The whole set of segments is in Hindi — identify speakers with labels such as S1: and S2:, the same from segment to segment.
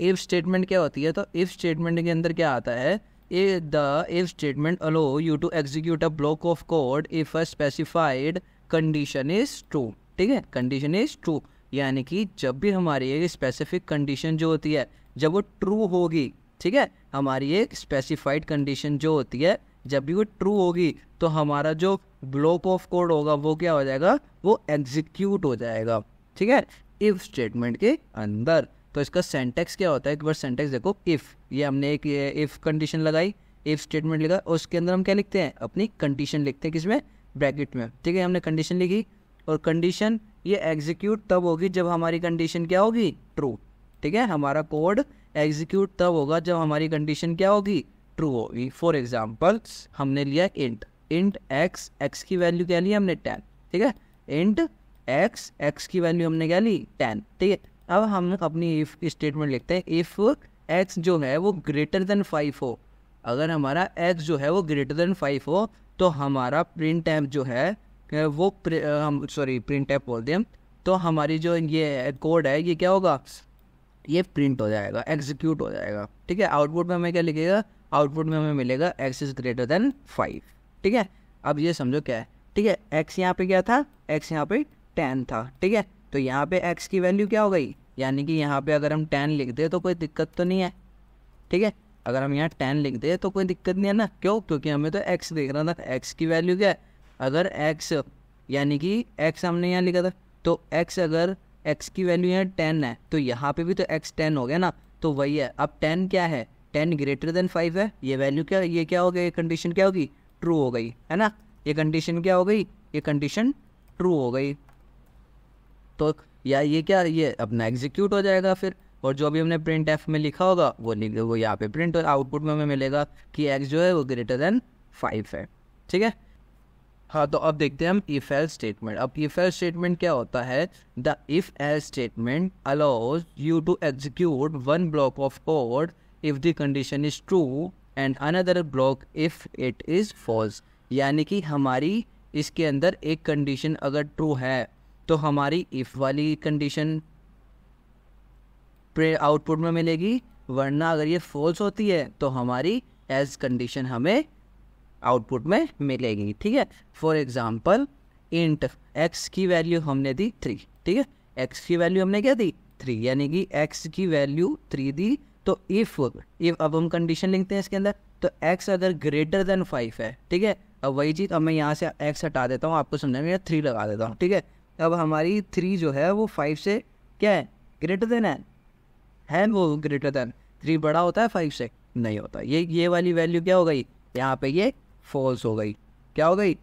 S1: इफ स्टेटमेंट क्या होती है, तो इफ स्टेटमेंट के अंदर क्या आता है, the if statement allows you to execute a block of code if a specified condition is true. ठीक है, कंडीशन इज ट्रू, यानी कि जब भी हमारी एक स्पेसिफिक कंडीशन जो होती है जब वो ट्रू होगी, ठीक है, हमारी एक स्पेसिफाइड कंडीशन जो होती है जब भी वो ट्रू होगी तो हमारा जो ब्लॉक ऑफ कोड होगा वो क्या हो जाएगा, वो एग्जीक्यूट हो जाएगा। ठीक है, इफ स्टेटमेंट के अंदर। तो इसका सेंटेक्स क्या होता है, एक बार सेंटेक्स देखो। इफ, ये हमने एक इफ कंडीशन लगाई, इफ स्टेटमेंट लिखा, उसके अंदर हम क्या लिखते हैं, अपनी कंडीशन लिखते हैं, किसमें, ब्रैकेट में। ठीक है, हमने कंडीशन लिखी और कंडीशन ये एग्जीक्यूट तब होगी जब हमारी कंडीशन क्या होगी, ट्रू। ठीक है, हमारा कोड एग्जीक्यूट तब होगा जब हमारी कंडीशन क्या होगी, ट्रू होगी। फॉर एग्जाम्पल हमने लिया इंट एक्स की वैल्यू क्या ली हमने, 10। ठीक है, इंट एक्स की वैल्यू हमने क्या ली, 10। ठीक है, अब हम अपनी इफ स्टेटमेंट लिखते हैं, इफ एक्स जो है वो ग्रेटर देन 5 हो। अगर हमारा एक्स जो है वो ग्रेटर देन 5 हो तो हमारा प्रिंट टैब जो है वो प्रिंट टैब बोलते हैं, तो हमारी जो ये कोड है ये क्या होगा, ये प्रिंट हो जाएगा, एग्जीक्यूट हो जाएगा। ठीक है, आउटपुट में हमें क्या लिखेगा, आउटपुट में हमें मिलेगा एक्स इज ग्रेटर देन 5। ठीक है, अब ये समझो क्या है। ठीक है, एक्स यहाँ पे क्या था, एक्स यहाँ पे 10 था। ठीक है, तो यहाँ पे एक्स की वैल्यू क्या हो गई, यानी कि यहाँ पे अगर हम 10 लिख दे तो कोई दिक्कत तो नहीं है। ठीक है, अगर हम यहाँ 10 लिख दे तो कोई दिक्कत नहीं है ना, क्यों, क्योंकि हमें तो एक्स देख रहा था, एक्स की वैल्यू क्या है, अगर एक्स यानी कि एक्स हमने यहाँ लिखा था, तो एक्स अगर एक्स की वैल्यू यहाँ 10 है तो यहाँ पे भी तो एक्स 10 हो गया ना, तो वही है। अब 10 क्या है, 10 ग्रेटर देन 5 है, ये वैल्यू क्या, ये क्या हो गया, ये कंडीशन क्या होगी, ट्रू हो गई, है ना। ये कंडीशन क्या हो गई, ये कंडीशन ट्रू हो गई, तो या ये क्या, ये अपना एग्जीक्यूट हो जाएगा फिर। और जो भी हमने प्रिंट एफ में लिखा होगा वो यहाँ पे प्रिंट और आउटपुट में हमें मिलेगा कि एक्स जो है वो ग्रेटर देन 5 है। ठीक है, हाँ, तो अब देखते हैं हम इफ एल्स स्टेटमेंट। अब इफ एल्स स्टेटमेंट क्या होता है, the if else statement allows you to execute one block of code if the condition is true and another block if it is false. यानी कि हमारी इसके अंदर एक कंडीशन अगर ट्रू है तो हमारी इफ वाली कंडीशन आउटपुट में मिलेगी, वरना अगर ये फॉल्स होती है तो हमारी एल्स कंडीशन हमें आउटपुट में मिलेगी। ठीक है, फॉर एग्जाम्पल इंट एक्स की वैल्यू हमने दी 3। ठीक है, एक्स की वैल्यू हमने क्या दी, 3, यानी कि एक्स की वैल्यू 3 दी। तो इफ अब हम कंडीशन लिखते हैं इसके अंदर, तो एक्स अगर ग्रेटर देन 5 है। ठीक है, अब वही चीज़, अब मैं यहाँ से एक्स हटा देता हूँ, आपको समझाने 3 लगा देता हूँ। ठीक है, अब हमारी 3 जो है वो 5 से क्या है, ग्रेटर देन है वो ग्रेटर देन 3 बड़ा होता है 5 से, नहीं होता। ये वाली वैल्यू क्या हो गई, यहाँ पे ये फॉल्स हो गई, क्या हो गई,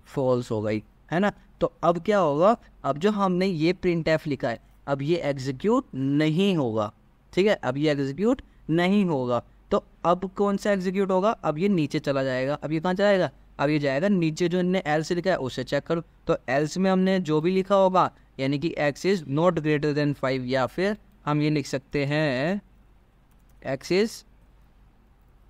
S1: फॉल्स हो गई, है ना। तो अब क्या होगा, अब जो हमने ये प्रिंट एफ लिखा है अब ये एग्जीक्यूट नहीं होगा। ठीक है, अब ये एग्जीक्यूट नहीं होगा, तो अब कौन सा एग्जीक्यूट होगा, अब ये नीचे चला जाएगा। अब ये कहाँ जाएगा, अब ये जाएगा नीचे, जो इनने एल्स लिखा है उसे चेक करो। तो एल्स में हमने जो भी लिखा होगा, यानी कि x is not greater than 5, या फिर हम ये लिख सकते हैं एक्स इज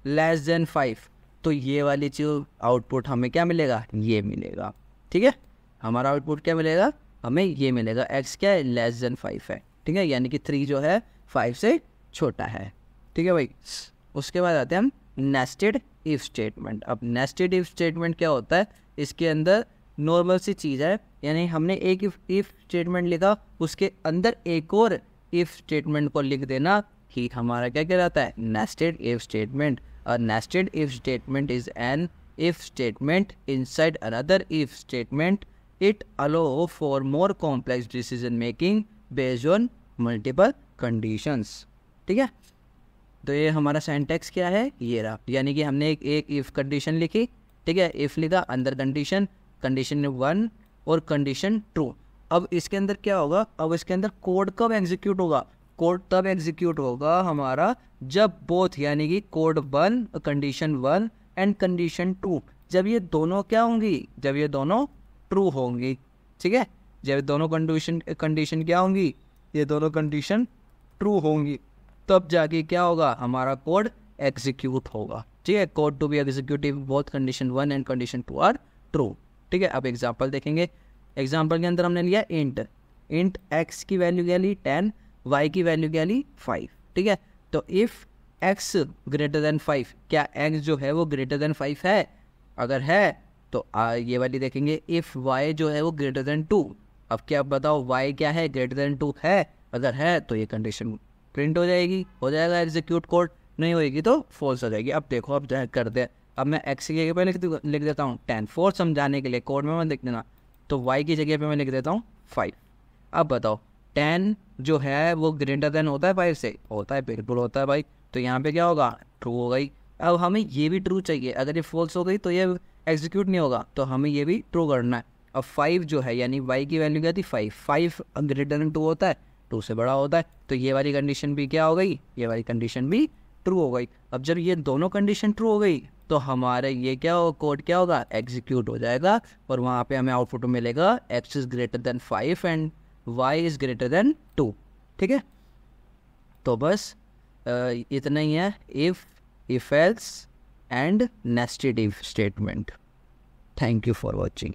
S1: लेस देन 5, तो ये वाली चीज आउटपुट हमें क्या मिलेगा, ये मिलेगा। ठीक है, हमारा आउटपुट क्या मिलेगा, हमें ये मिलेगा, एक्स क्या है, लेस देन 5 है। ठीक है, यानी कि 3 जो है 5 से छोटा है। ठीक है भाई, उसके बाद आते हैं हम नेस्टेड इफ स्टेटमेंट। अब नेस्टेड इफ स्टेटमेंट क्या होता है, इसके अंदर नॉर्मल सी चीज़ है, यानी हमने एक इफ स्टेटमेंट लिखा, उसके अंदर एक और इफ स्टेटमेंट को लिख देना ही हमारा क्या कहलाता है, nested if statement. A nested if statement is an if statement inside another if statement. It allows for more complex decision making based on multiple conditions. ठीक है, तो ये हमारा सिंटैक्स क्या है, ये रहा। यानी कि हमने एक इफ कंडीशन लिखी, ठीक है, इफ लिखा, अंदर कंडीशन 1 और कंडीशन 2। अब इसके अंदर क्या होगा, अब इसके अंदर कोड कब एग्जीक्यूट होगा, कोड तब एग्जीक्यूट होगा हमारा जब बोथ, यानी कि कोड 1 कंडीशन 1 एंड कंडीशन 2, जब ये दोनों क्या होंगी, जब ये दोनों ट्रू होंगी। ठीक है, जब दोनों कंडीशन क्या होंगी, ये दोनों कंडीशन ट्रू होंगी, तब जाके क्या होगा, हमारा कोड एग्जीक्यूट होगा। ठीक है, code to be executive both condition 1 and condition 2 are true. ठीक है, अब एग्जाम्पल देखेंगे। एग्जाम्पल के अंदर हमने लिया इंट एक्स की वैल्यू क्या ली 10, वाई की वैल्यू क्या ली 5। ठीक है, तो इफ़ x ग्रेटर देन 5, क्या x जो है वो ग्रेटर देन 5 है? अगर है तो ये वाली देखेंगे इफ़ y जो है वो ग्रेटर देन 2। अब क्या बताओ y क्या है? ग्रेटर देन 2 है। अगर है तो ये कंडीशन प्रिंट हो जाएगी, हो जाएगा एग्जीक्यूट कोड, नहीं होएगी तो फॉल्स हो जाएगी। अब देखो, अब करते हैं। अब मैं x की जगह पे लिख देता हूँ 10, 4 समझाने के लिए, कोड में मत लिख देना। तो y की जगह पे मैं लिख देता हूँ 5। अब बताओ 10 जो है वो ग्रेटर देन होता है 5 से? होता है, बिल्कुल होता है भाई। तो यहाँ पे क्या होगा? ट्रू हो गई। अब हमें ये भी ट्रू चाहिए, अगर ये फॉल्स हो गई तो ये एग्जीक्यूट नहीं होगा, तो हमें ये भी ट्रू करना है। अब 5 जो है यानी y की वैल्यू क्या थी? 5 ग्रेटर देन 2 होता है, 2 से बड़ा होता है, तो ये वाली कंडीशन भी क्या हो गई? ये वाली कंडीशन भी ट्रू हो गई। अब जब ये दोनों कंडीशन ट्रू हो गई तो हमारे ये क्या हो, कोड क्या होगा? एग्जीक्यूट हो जाएगा, और वहाँ पे हमें आउटपुट में मिलेगा x is greater than 5 and y is greater than 2। ठीक है, तो बस इतना ही है if else and nested if statement. Thank you for watching.